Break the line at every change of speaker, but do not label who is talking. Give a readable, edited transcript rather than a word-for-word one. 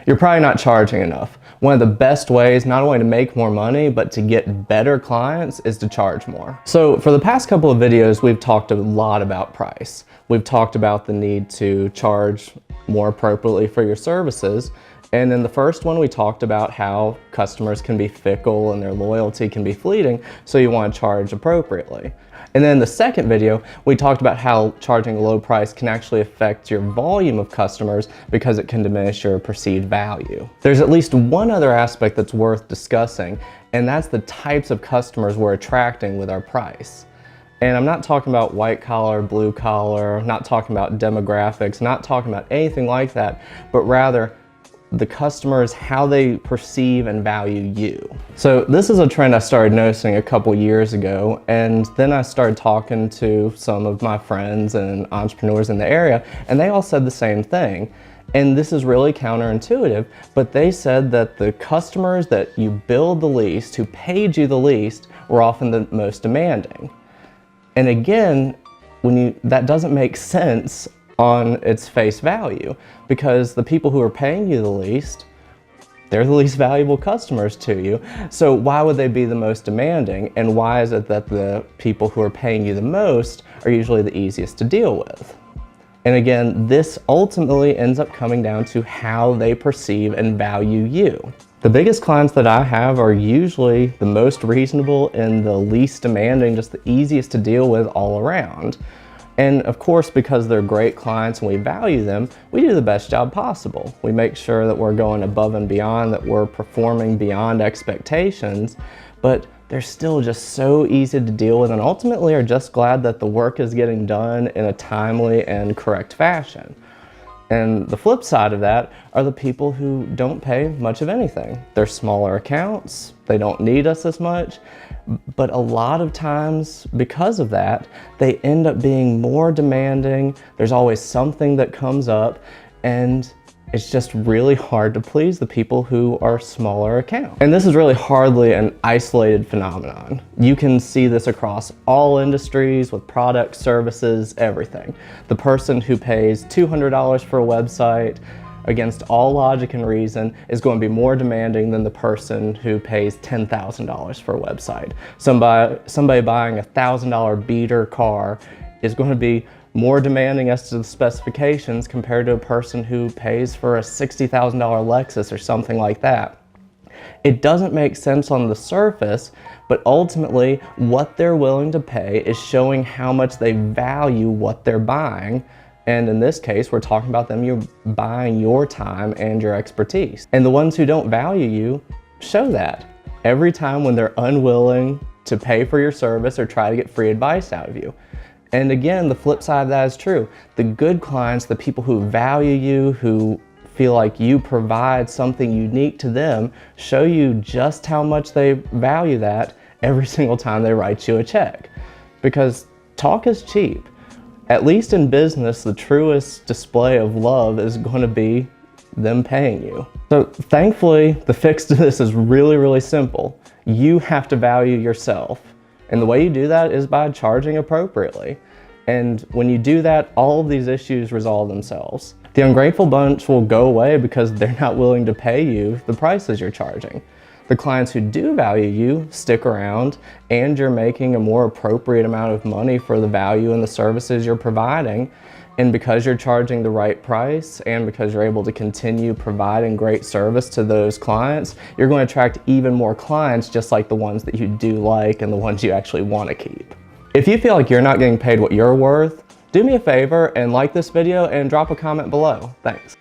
You're probably not charging enough. One of the best ways not only to make more money, but to get better clients is to charge more. So for the past couple of videos, we've talked a lot about price. We've talked about the need to charge more appropriately for your services. And in the first one, we talked about how customers can be fickle and their loyalty can be fleeting, so you want to charge appropriately. And then in the second video, we talked about how charging a low price can actually affect your volume of customers because it can diminish your perceived value. There's at least one other aspect that's worth discussing, and that's the types of customers we're attracting with our price. And I'm not talking about white collar, blue collar, not talking about demographics, not talking about anything like that, but rather the customers, how they perceive and value you. So this is a trend I started noticing a couple years ago, and then I started talking to some of my friends and entrepreneurs in the area, and they all said the same thing. And this is really counterintuitive, but they said that the customers that you billed the least, who paid you the least, were often the most demanding. And again, that doesn't make sense on its face value, because the people who are paying you the least, they're the least valuable customers to you. So why would they be the most demanding? And why is it that the people who are paying you the most are usually the easiest to deal with? And again, this ultimately ends up coming down to how they perceive and value you. The biggest clients that I have are usually the most reasonable and the least demanding, just the easiest to deal with all around. And of course, because they're great clients and we value them, we do the best job possible. We make sure that we're going above and beyond, that we're performing beyond expectations, but they're still just so easy to deal with and ultimately are just glad that the work is getting done in a timely and correct fashion. And the flip side of that are the people who don't pay much of anything. They're smaller accounts, they don't need us as much, but a lot of times because of that, they end up being more demanding. There's always something that comes up, and it's just really hard to please the people who are smaller accounts. And this is really hardly an isolated phenomenon. You can see this across all industries with products, services, everything. The person who pays $200 for a website, against all logic and reason, is going to be more demanding than the person who pays $10,000 for a website. Somebody buying a $1,000 beater car is going to be more demanding as to the specifications compared to a person who pays for a $60,000 Lexus or something like that. It doesn't make sense on the surface, but ultimately what they're willing to pay is showing how much they value what they're buying. And in this case, we're talking about them, you're buying your time and your expertise. And the ones who don't value you show that every time when they're unwilling to pay for your service or try to get free advice out of you. And again, the flip side of that is true. The good clients, the people who value you, who feel like you provide something unique to them, show you just how much they value that every single time they write you a check. Because talk is cheap. At least in business, the truest display of love is going to be them paying you. So thankfully, the fix to this is really, really simple. You have to value yourself. And the way you do that is by charging appropriately. And when you do that, all of these issues resolve themselves. The ungrateful bunch will go away because they're not willing to pay you the prices you're charging. The clients who do value you stick around, and you're making a more appropriate amount of money for the value and the services you're providing. And because you're charging the right price and because you're able to continue providing great service to those clients, you're going to attract even more clients, just like the ones that you do like and the ones you actually want to keep. If you feel like you're not getting paid what you're worth, do me a favor and like this video and drop a comment below. Thanks.